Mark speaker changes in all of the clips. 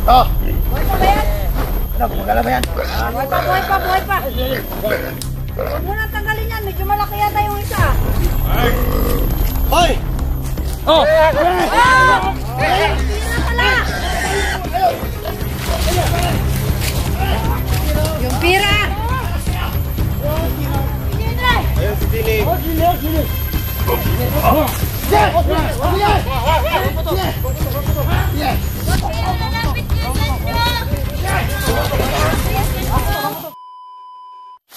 Speaker 1: Oh!
Speaker 2: Buhay pa ba yan?
Speaker 1: Ano, magala ba yan?
Speaker 2: Buhay pa. Huwag mo nang tanggalin yan, medyo malaki yata yung isa.
Speaker 1: Hoy!
Speaker 3: Oh!
Speaker 2: Tira pala! Yung pira!
Speaker 1: Ayun si Dili.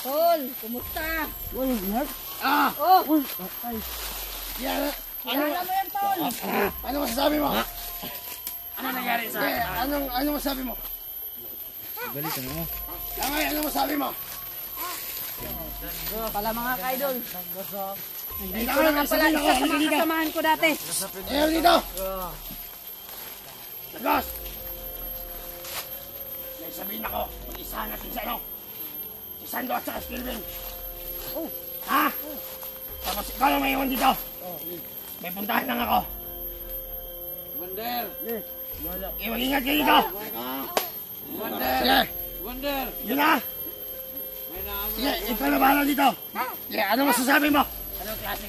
Speaker 2: Tol, kumusta? Oh!
Speaker 1: Yan.
Speaker 2: Kilala mo yan, Tol?
Speaker 1: Ano masasabi mo?
Speaker 3: Ano nangyari sa akin?
Speaker 1: Ano masasabi mo?
Speaker 3: Balikan mo.
Speaker 1: Langay, ano masasabi mo?
Speaker 2: Pala mga ka-idol.
Speaker 1: Dito
Speaker 2: Ito na nga pala isa sa mga kasamahan ko dati.
Speaker 1: Ayaw dito! Lagos! May sabihin ako, mag-isa natin sa ano? Si Sando at saka si Kelvin. Ha? Tapos ikaw lang may iwan dito. May puntahan lang ako.
Speaker 3: Wander!
Speaker 1: Iwag-ingat kayo dito! Sige!
Speaker 3: Wander!
Speaker 1: Yun na! Sige, ikaw na bahala dito! Sige, ano masasabi mo?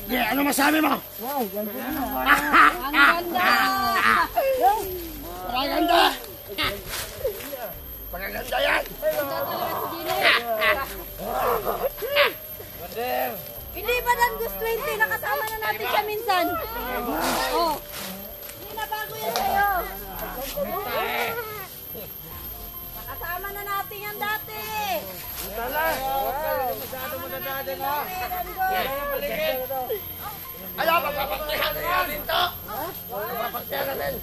Speaker 1: Sige, ano masasabi mo?
Speaker 2: Ang ganda!
Speaker 1: Pagaganda! Pagaganda yan!
Speaker 3: Wander!
Speaker 2: Hindi ba Dangus 20? Nakasama na natin siya minsan. Oh. Hindi na bago yan sa'yo. Nakasama na natin yan dati.
Speaker 3: Masyado madadadin ha!
Speaker 1: Ayaw, magpapagtihan na yan dito! Magpapagtihan natin!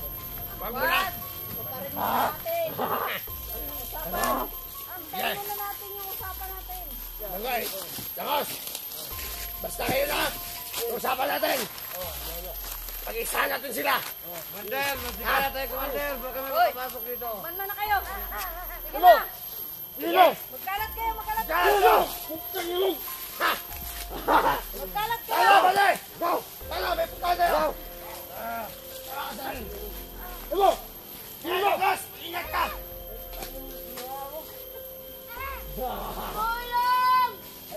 Speaker 1: Wag mo na!
Speaker 2: Antayin muna natin yung usapan natin.
Speaker 1: Okay, Lagos! Basta kayo na! Usapan natin! Pag-isa natin sila!
Speaker 3: Wander! Magsigala tayo ko, Wander! Baka may makapasok dito!
Speaker 2: Man na kayo. Sige na.
Speaker 1: Dino!
Speaker 2: Magkalat kayo, magkalat kayo.
Speaker 1: Dino!
Speaker 2: Magkalat kayo.
Speaker 1: Tala, bali! Go! Tala, may punta tayo! Ibo! Dino! Gas! Ingat ka!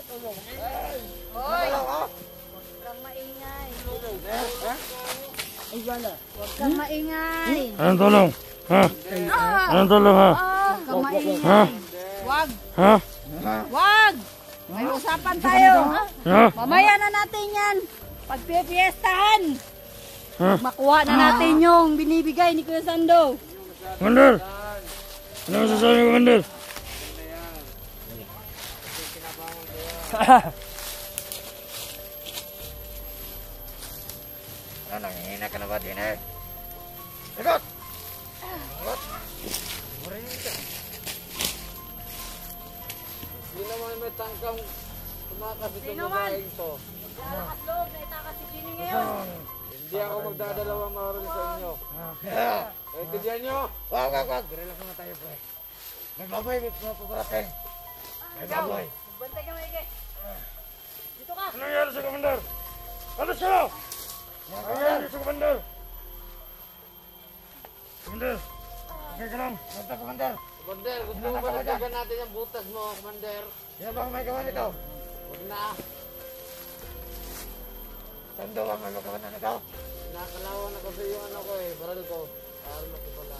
Speaker 2: Tulong! Hoy! Huwag kang maingay. Huwag kang maingay.
Speaker 4: Anong tulong? Ha?
Speaker 2: Ah!
Speaker 4: Anong tulong ha?
Speaker 2: Huwag kang maingay.
Speaker 4: Ha?
Speaker 2: Wag!
Speaker 4: Ha?
Speaker 2: Wag! May usapan tayo.
Speaker 4: Ha?
Speaker 2: Mamaya na natin yan. Pagpipiestahan.
Speaker 4: Ha?
Speaker 2: Makuha na natin yung binibigay ni Kuya Sando.
Speaker 4: Wander! Ano masasabi mo, Wander?
Speaker 1: Ano, nanghihina ka na ba din eh? Ikot!
Speaker 3: Hindi naman may tangkang tumakas itong
Speaker 2: Sino man?
Speaker 3: babaeng to.
Speaker 2: Lalakas loob na itakas si Ginny ngayon.
Speaker 3: Hindi ako magdadalawang maroon sa inyo. Kaibigan nyo!
Speaker 1: Wag! Relax na tayo, pre. May baboy, may papaparating. May baboy.
Speaker 2: Bantay ka maigi. Dito ka.
Speaker 4: Ano nangyari sa Commander? Alas ka! Ano nangyari sa Commander? Commander! Okay ka lang?
Speaker 1: Basta, Commander.
Speaker 3: Commander, gusto mo ba nagdagan natin yung butas mo, Commander?
Speaker 1: Sino ba may gawa nito?
Speaker 3: Huwag na.
Speaker 1: Sando ba may magawa na nito?
Speaker 3: Nakakalawa na kasi yung ano ko eh, baral ko. Aral ko pala.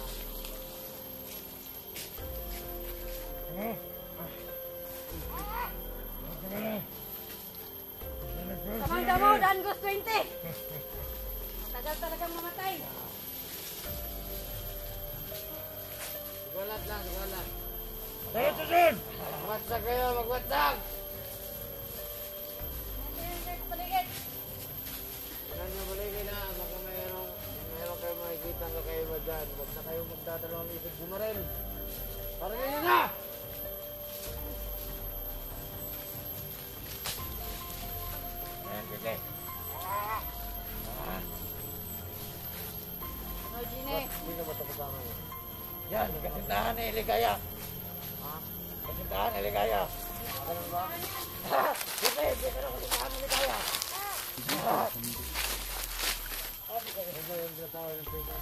Speaker 2: Kamanda mo, Dangus 20. Tagal talagang mamatay.
Speaker 3: Sugalat lang, sugalat.
Speaker 4: Tayo to dyan!
Speaker 3: Magwatsag kayo, magwatsag!
Speaker 2: Paligid.
Speaker 3: Saan nyo baligin na, baka mayroon kayo makikita ang kakaiba dyan. Huwag na kayong magdadalawang isip bumaril. Parang nyo na!
Speaker 1: Ayan, sige.
Speaker 2: Ano, Ginny?
Speaker 3: Hindi na ba ito kasama nyo?
Speaker 1: Yan, yung kasintahan ni Eligaya. Kasintahan ni Eligaya.
Speaker 3: Ganun ba?
Speaker 1: Hindi ka na kasintahan ni Eligaya.
Speaker 3: Ito yung tinatawag ng pwede.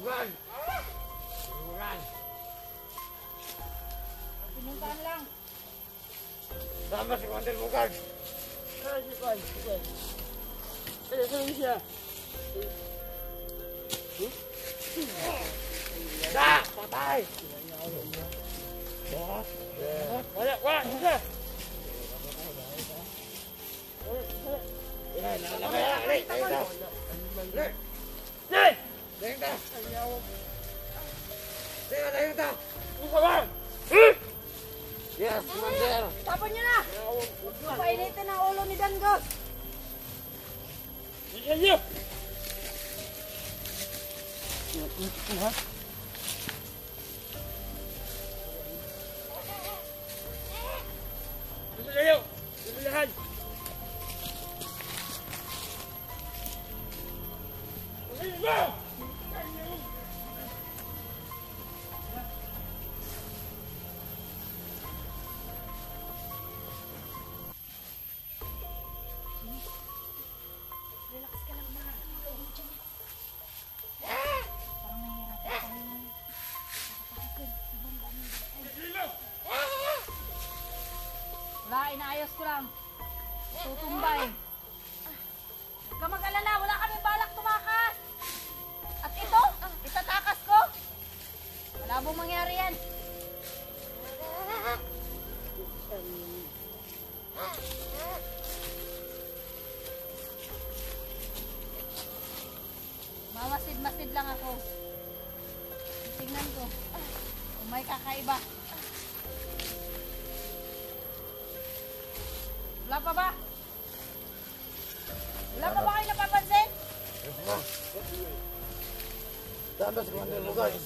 Speaker 3: Bugan! Bugan!
Speaker 2: Pinuntahan lang.
Speaker 3: Sama si Commander Bugan! Da! Patay! Wala! Isa! Yes, Commander!
Speaker 2: Tapon nyo na! Papainitin ang ulo ni Danggos. Wala, inaayos ko lang. Tutumbay. Huwag ka mag-alala, wala kami balak tumakas. At ito, itatakas ko. Wala mong mangyari yan. Mamasid-masid lang ako. Tingnan ko kung may kakaiba. Wala pa ba? Wala pa ba kayo napapansin?
Speaker 3: Sama si Commander Bugan!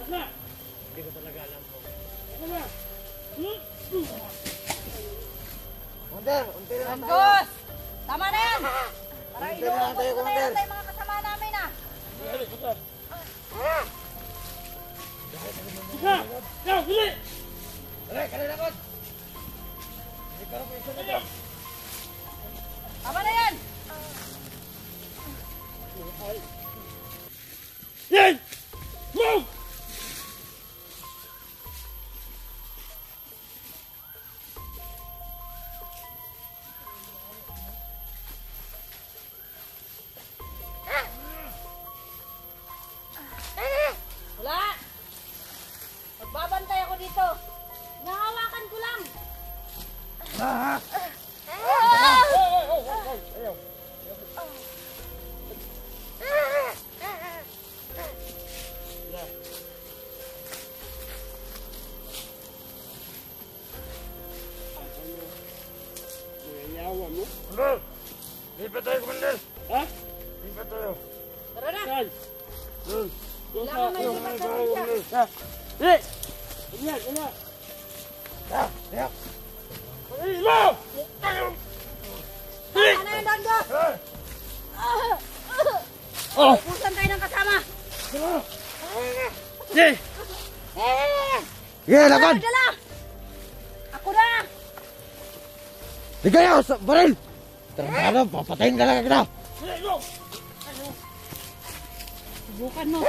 Speaker 3: Hindi ko talaga alam po. Commander, unti na lang tayo!
Speaker 2: Danggos! Tama na yan! Para
Speaker 3: Unti na lang tayo,
Speaker 2: inuubos ko na
Speaker 3: Commander!
Speaker 2: yan tayo mga kasama namin ah!
Speaker 3: Aray, kanina ko! Hindi ka po isa na dyan!
Speaker 2: Tama na yan!
Speaker 4: Yan! Move!
Speaker 2: Wala! Magbabantay ako dito. Nangawakan ko lang.
Speaker 4: Commander! Lipat tayo, Commander! Ha? Lipat tayo!
Speaker 2: Tara na!
Speaker 4: Saan?
Speaker 2: Kailangan may lipat sa probinsya.
Speaker 4: Hey! Ingat, ingat!
Speaker 3: Tiyak!
Speaker 4: Mo!
Speaker 2: Tama na yan, Danggos!
Speaker 4: Oh!
Speaker 2: Ubusan tayo ng kasama.
Speaker 4: Hey!
Speaker 3: Yeah, lakan!
Speaker 2: Dala! Ako na!
Speaker 3: Di kayo sa baril! Tarantado, papatayin ka lang kita!
Speaker 2: Subukan mo.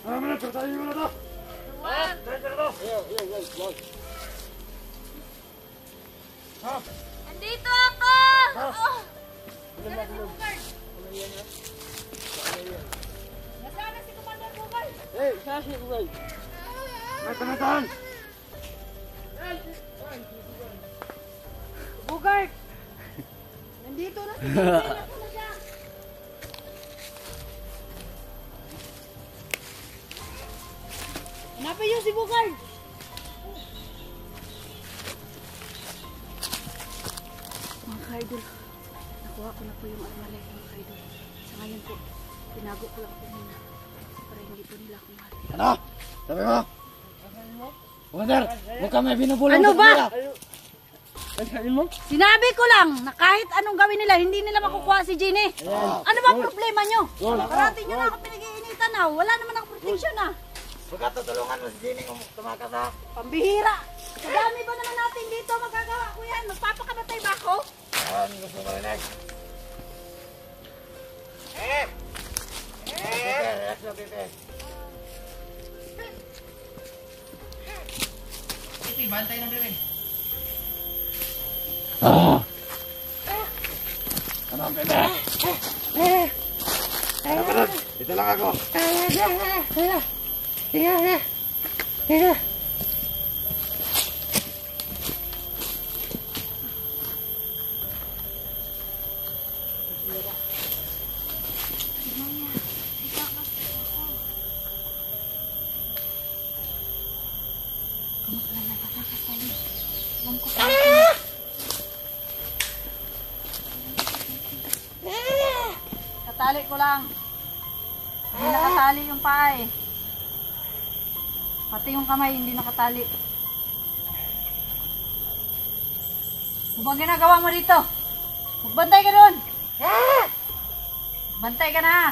Speaker 4: Ano na, pertayin mo na to!
Speaker 2: Wag!
Speaker 4: Tayo ka na to! Ha?
Speaker 2: Andito ako! Oh! Nasaan si Bugard? Nasaan si Commander Bugard?
Speaker 4: May tanatan!
Speaker 2: Bugard! Nandito na si Gine. Ako na siya. Hanapin niyo si Bugard. Mga kaidol, nakuha ko na po yung armalay mga kaidol. Sa ngayon po, tinago ko lang po muna para hindi po nila ako mahal.
Speaker 1: Ano? Sabi mo? Commander, huwag ka may binubulong
Speaker 2: Ano
Speaker 1: sa
Speaker 2: ba?
Speaker 1: kanila.
Speaker 2: Sinabi ko lang na kahit anong gawin nila, hindi nila makukuha si Gine. Ano ba problema nyo? Parating nyo na ako pinag-iinitan na. Wala naman ako protection na.
Speaker 1: Magkatutulungan mo si Jenny kung tumakas ha.
Speaker 2: Pambihira. Madami ba naman natin dito magagawa ko yan? Magpapakamatay ba ako?
Speaker 1: Ano gusto mo rin Relax na, Pepe. Pepe, bantay lang rin. Ano, Pepe? Ano ka nun? Dito lang ako.
Speaker 2: Katali ko lang. Hindi nakatali yung paa eh. Pati yung kamay hindi nakatali. Ano bang ginagawa mo dito? Magbantay ka doon. Bantay ka na.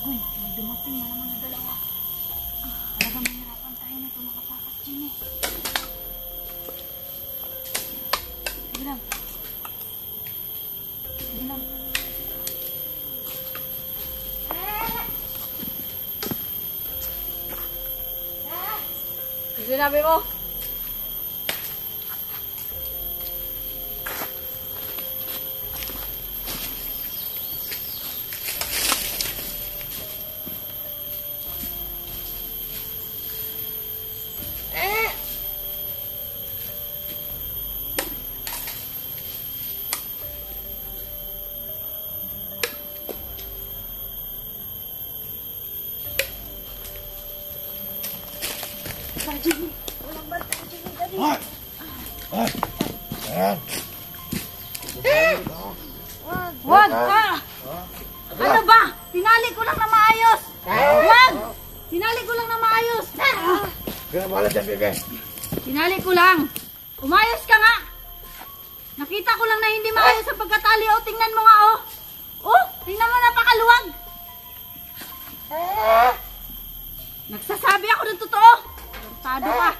Speaker 2: Uy, may dumating na naman na dalawa. Talagang mahirapan tayo na ito makatakas, Gine. Sige lang. Sige lang. Sinabi mo? Jimmy, walang bantay, Jimmy, dali.
Speaker 1: Hoy! Hoy! Ayan.
Speaker 2: Wag ka! Ano ba? Tinali ko lang na maayos! Wag! Tinali ko lang na maayos!
Speaker 1: Kaya bahala dyan, Pepe.
Speaker 2: Tinali ko lang! Umayos ka nga! Nakita ko lang na hindi maayos ang pagkatali. O, tingnan mo nga, oh! Oh, tingnan mo, napakaluwag! Nagsasabi ako ng totoo! Tado ka!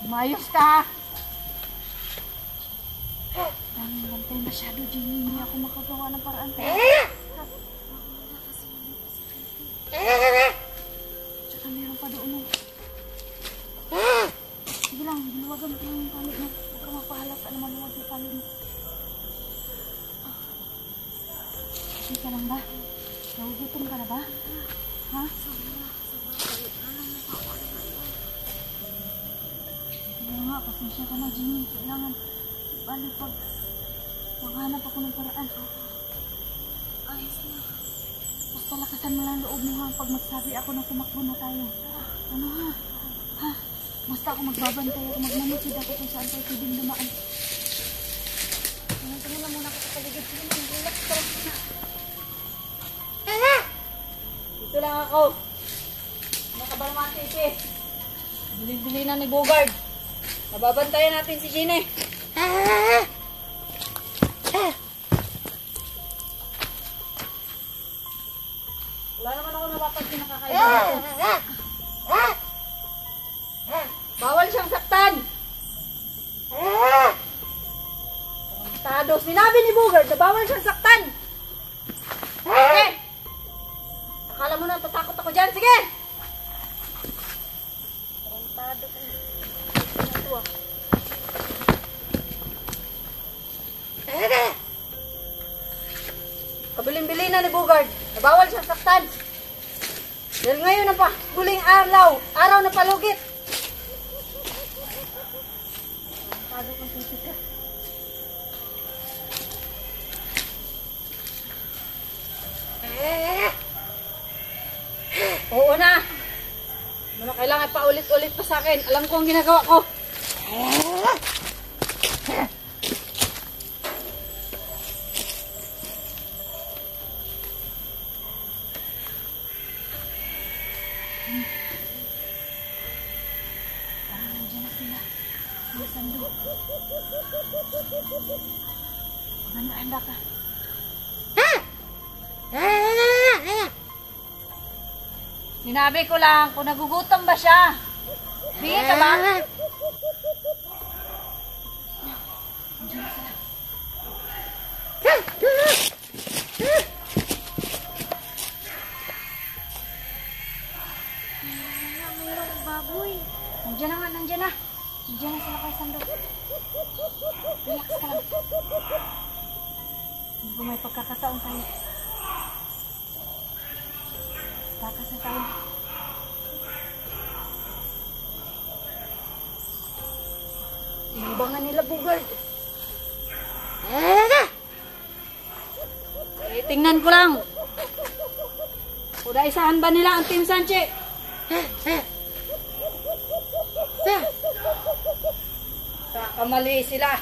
Speaker 2: Umayos ka, ha? Daming bantay masyado, Jimmy. Hindi ako makagawa ng paraan ka. Tsaka meron pa doon. Sige lang, biluwagan mo yung tali mo. Huwag ka mapahalata na maluwag yung tali mo. Okay ka lang ba? Nagugutom ka na ba? Ha? Kaya nga, pasensya ka na, Jimmy. Kailangan, bali pag maghanap ako ng paraan. Ayos na. Basta lakasan mo lang loob mo ha, pag magsabi ako na tumakbo na tayo. Ano ha? Ha? Basta ako magbabantay ako, magmamasid ako kung saan tayo pwedeng dumaan. Tingnan lang muna ako sa paligid. Sige lang, relax ka lang muna. Dito lang ako. Ano ka ba naman, Titi? Bili-bili na ni Bugard. Nababantayan natin si Gine. Wala naman ako napapansin na kakaiba dito. Bawal siyang saktan. Tados. Sinabi ni Bugard na bawal siyang saktan. Okay. Akala mo na tatakot ako dyan. Sige. Delikado ko. Ito ah. Kabilin-bilin na ni Bugard. Nabawal siya saktan. Dahil ngayon na pa, huling araw na palugit. Delikado kong titig ka. Oo na. Ano kailangan pa ulit-ulit pa sa akin. Alam ko ang ginagawa ko. Parang nandiyan na sila. May sando. Handa ka. Sinabi ko lang kung nagugutom ba siya. Sige ka ba? Mayroong baboy. Nandiyan na nga, nandiyan na. Nandiyan na sila kay Sando. Relax ka lang. Hindi ko may pagkakataon tayo. Takas na tayo. Inambangan nila, Bugard. Tingnan ko lang. Udaisahan ba nila ang Team Sanche? Kakamali sila.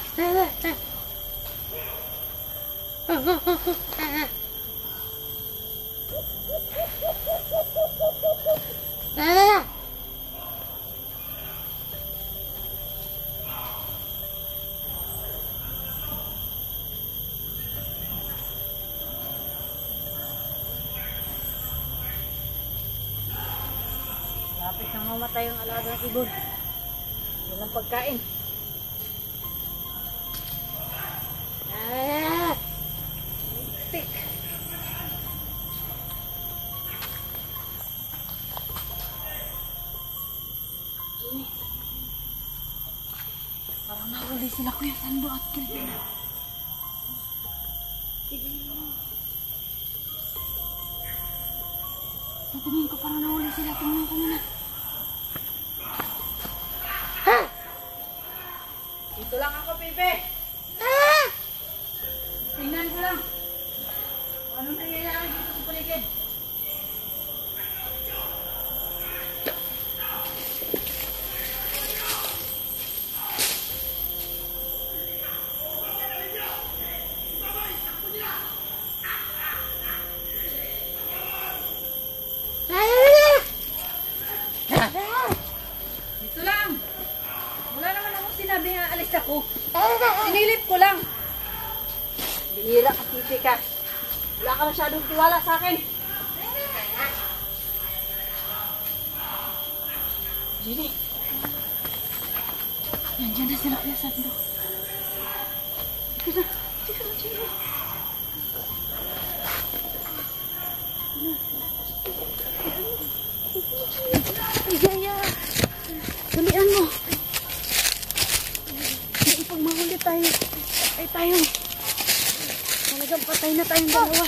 Speaker 2: Lapit nang mamatay ang alagang ibon. Walang pagkain. Tik. Parang nahuli sila Kuya Sando at Kelvin. Tignan mo. Sa tingin ko parang nahuli sila. Tingnan ko muna. Dito lang ako, Pepe. Tingnan ko lang. Ano nangyayari dito sa paligid? Dito lang. Wala naman akong sinabi nga alis ako. Sinilip ko lang. Bihira ka, Pipi ka. Wala ka masyadong tiwala sa akin. Jenny. Nandiyan na sila Kuya Sando. Tika na. Tika na, Jenny. Ay, Jaya. Dalian mo. Hindi pag mahuli tayo. Ay tayo. Talagang patay na tayong dalawa.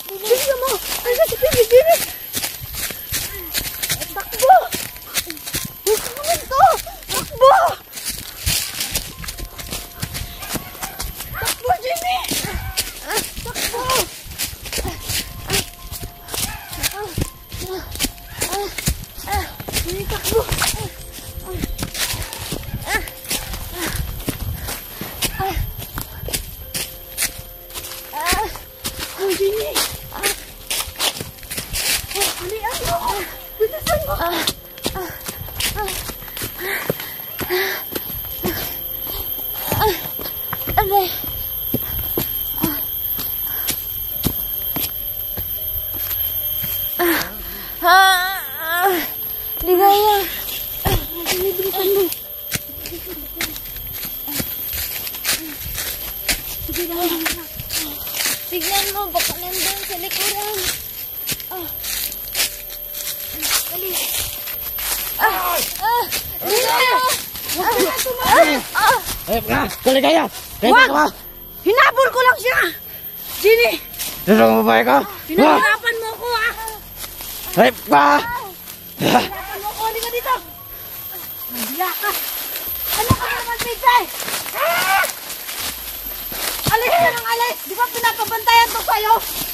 Speaker 2: Bilisan mo! Ay, si Pipi, Jimmy! Takbo! Huwag to! Takbo! Takbo, Jimmy! Takbo! Jimmy, takbo! Oh, Jenny! Halian mo! Bilisan mo! Aray! Ligaya! Jenny, bilisan mo! Sige lang. Tignan mo, baka nandun sa likuran. Dali.
Speaker 1: Hayop ka! Kaligaya!
Speaker 2: Wag! Hinabol ko lang siya! Jenny!
Speaker 1: Nasa ang babae ka?
Speaker 2: Pinahirapan mo ko ha!
Speaker 1: Hayop ka!
Speaker 2: Pinahirapan mo ko! Halika dito! Nandiya ka! Ano ka naman, Pizay? Alis ka ng alis! Di ba pinapabantayan to sa'yo?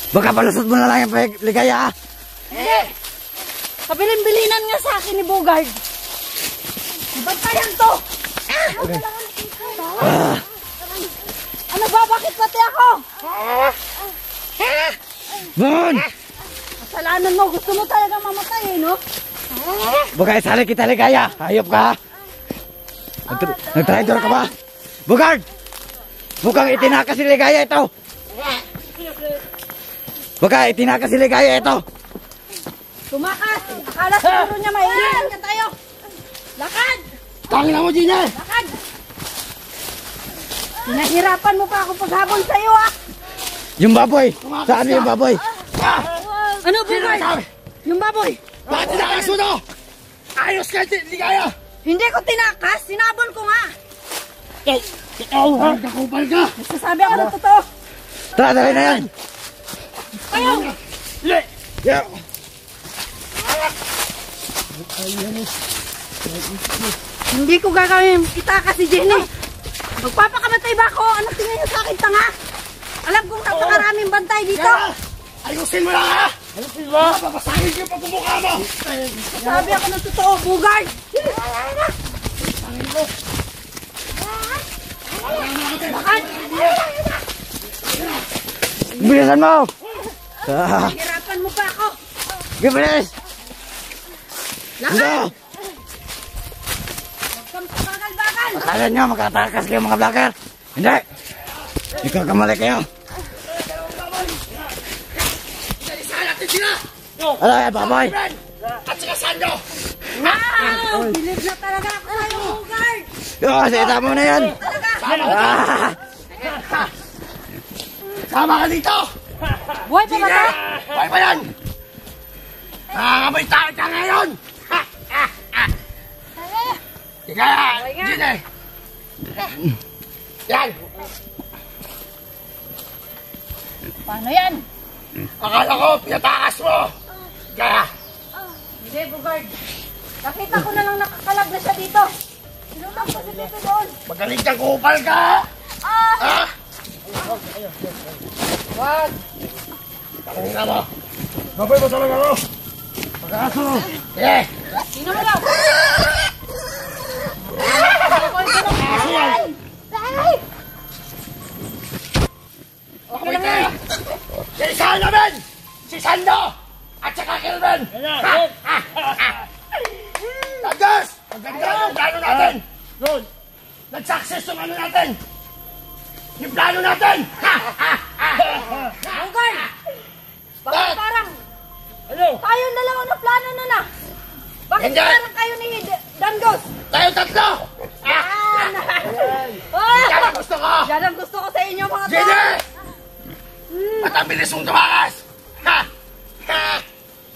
Speaker 1: Baka palusot mo na lang yung ligaya.
Speaker 2: Hindi! Kabilin-bilinan nga sa akin ni Bogard. Bantayan to! Ano ba? Bakit pati ako?
Speaker 1: Bon!
Speaker 2: Kasalanan mo. Gusto mo talaga mamatay eh, no?
Speaker 1: Baka isali kita ligaya. Hayop ka! Nag-traitor ka ba? Bogard! Mukhang itinakas si ligaya ito. Baka itinakas si ligaya ito.
Speaker 2: Tumakas! Akala siguro niya maiiwan ka tayo! Lakad!
Speaker 1: Tangin na mo, Gina!
Speaker 2: Lakad! Pinahirapan mo pa ako paghabol sa'yo, ah!
Speaker 1: Yung baboy! Saan yung baboy?
Speaker 2: Ano, Bogard? Yung baboy!
Speaker 1: Bakit tinakas mo to? Ayos ka, ligaya!
Speaker 2: Hindi ko tinakas! Sinabol ko nga!
Speaker 1: Ikaw, kakupal ka!
Speaker 2: Sasabi ako ng totoo!
Speaker 1: Tara, dali na yan!
Speaker 2: Kayo!
Speaker 1: Yeah.
Speaker 2: Hindi ko gagawin itakas si Jenny! Magpapakamatay ba ako? Ano tingin niyo sa akin, tanga? Alam kong napakaraming bantay dito!
Speaker 1: Ayusin mo lang, ha? Ayusin mo! Papasangin ko yung pagmumukha mo!
Speaker 2: Sabi ako ng totoo, Bogard! Lakad!
Speaker 1: Bilisan mo!
Speaker 2: Hirapan mo pa ako!
Speaker 1: Gibilis!
Speaker 2: Lakad!
Speaker 1: Hindi!
Speaker 2: Huwag kang pabagal-bagal!
Speaker 1: Akala nyo makatakas kayo mga vlogger? Hindi! Ikaw kamali kayo! Ano yan, baboy?
Speaker 4: At saka Sando!
Speaker 2: Wow! Bilib na talaga ako sa'yo, Bogard!
Speaker 1: Yung sita mo na yan! Ah!
Speaker 4: Sama ka dito!
Speaker 2: Buhay pa ba ito?
Speaker 4: Buhay pa yan! Nakakamoy tayo ka ngayon! Kaya, Gine! Yan!
Speaker 2: Paano yan?
Speaker 4: Akala ko, pinatakas mo! Kaya,
Speaker 2: Hindi, Bogard. Nakita ko na lang nakakalag na siya dito. Sinunod ko si Tito doon.
Speaker 4: magaling kang kupal ka! Ha?
Speaker 2: Wag!
Speaker 4: Tanong na mo!
Speaker 1: Baboy mo talaga ako! Pag-aso!
Speaker 4: Sige!
Speaker 2: Sino mo daw?
Speaker 4: Okay tayo! Si Sando namin! Si Sando! At saka Kelvin! Tagos! Maganda yung plano natin! Nag-success yung ano natin! Yung plano natin!
Speaker 2: Bogard! Bakit parang tayo dalawa na plano na na? Bakit
Speaker 4: Hindi.
Speaker 2: parang kayo ni Dandos?
Speaker 4: Tayo tatlo!
Speaker 2: Yan!
Speaker 4: Yan ang gusto ko!
Speaker 2: Yan ang gusto ko sa inyo mga tao!
Speaker 4: Gine! At ang bilis mong tumakas! Ha! Ha!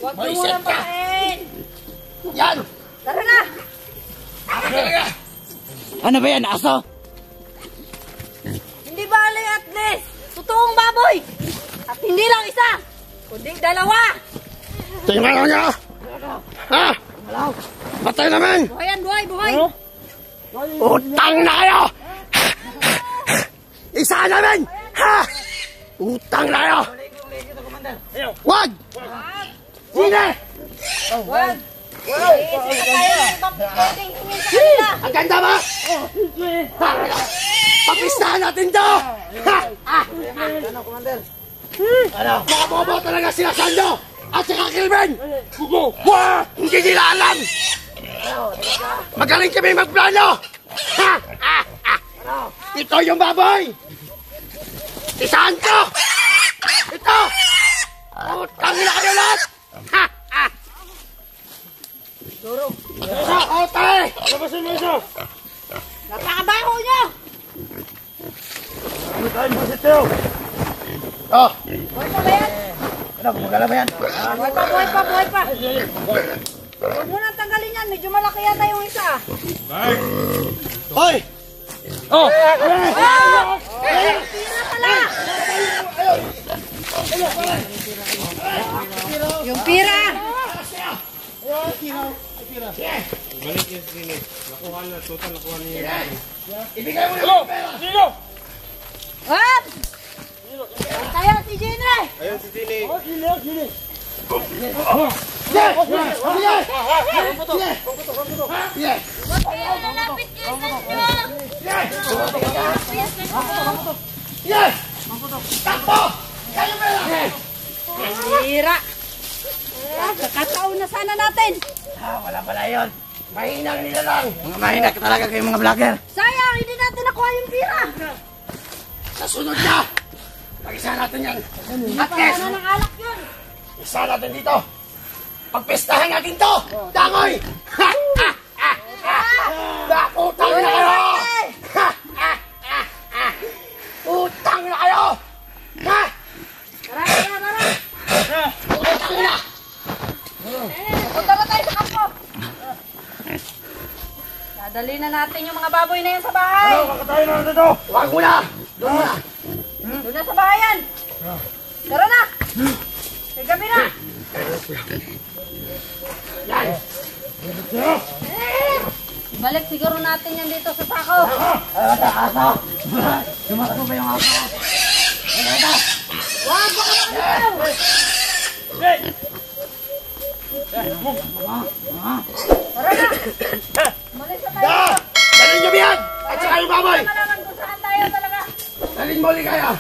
Speaker 2: Huwag mo
Speaker 4: Moiset
Speaker 2: muna
Speaker 4: ka!
Speaker 2: patayin!
Speaker 4: Yan!
Speaker 2: Tara na!
Speaker 4: Ako talaga!
Speaker 1: Ano ba yan, aso?
Speaker 2: Hindi ba alay at least? Totoong baboy! At hindi lang isa! Kunding dalawa!
Speaker 4: Tingnan mo niya! Ha? Patay naman!
Speaker 2: Buhay yan, buhay, buhay!
Speaker 4: Utang na kayo! Isa namin! Ha? Utang na kayo! Wag! Sine!
Speaker 2: Wag! Isa tayo ng ibang pwedeng hingin sa kanila!
Speaker 4: Ang ganda ba? Ha? Papistahan natin to! Ha? Ano? Mga bobo talaga sila Sando! At saka Kelvin! Wah! Hindi nila alam! Magaling kami magplano! Ha? Ha? Ha? Ito yung baboy! Isahan ko! Ito! Utang nila kayo lahat! Ha? Ha? Isa, ote!
Speaker 1: Labasin mo isa!
Speaker 2: Napakabaho nyo!
Speaker 1: Ano tayo masitaw?
Speaker 4: Oh!
Speaker 2: Buhay pa ba yan?
Speaker 1: Ano, gumagala ba yan?
Speaker 2: Buhay pa, buhay pa, buhay pa! Huwag mo nang tanggalin yan! yan. Medyo malaki yata yung isa.
Speaker 4: Hoy!
Speaker 1: Oh!
Speaker 2: Pira pala. Yung pira.
Speaker 3: Balik yung sini. Nakuha na, total nakuha niya.
Speaker 4: Ibigay mo na yung pera!
Speaker 1: Sino?
Speaker 2: What? Kaya si Jenny.
Speaker 3: Ayun si Sini.
Speaker 2: Ba't kayo lalapit kayo sa inyo?
Speaker 4: Yes! Takbo! Kayo pera!
Speaker 2: Pira. Kakataon na sana natin.
Speaker 4: Wala pala yun. Mahina nila lang. Mga mahina ka talaga kayo mga vlogger.
Speaker 2: Sayang, hindi natin nakuha yung pira.
Speaker 4: Sa sunod na, pag-isa natin yan. At yes,
Speaker 2: Ano ng alak yun?
Speaker 4: isa natin dito. Pagpistahan natin to. Dangoy! Ha! Ha! Ha! Ha! Utang na kayo! Ha! Ha! Ha! Ha! Utang na kayo! Ha!
Speaker 2: Tara.
Speaker 4: Utang na!
Speaker 2: Punta na tayo sa kampo. Dadali na natin yung mga baboy na yan sa bahay.
Speaker 1: Kakatayin na natin to!
Speaker 4: Huwag mo na! Doon mo na!
Speaker 2: Doon na sa bahayan. Tara na. May gabi na.
Speaker 4: Yan!
Speaker 2: Balik siguro natin yan dito sa sako.
Speaker 4: Aso! Sumakbo ba yung aso?
Speaker 2: Wag, baka makalimutan. Tara na. Malis na tayo.
Speaker 4: Dalhin niyo yan! At saka yung baboy!
Speaker 2: Malaman kung saan tayo talaga.
Speaker 4: Dalhin mo ulit kayo!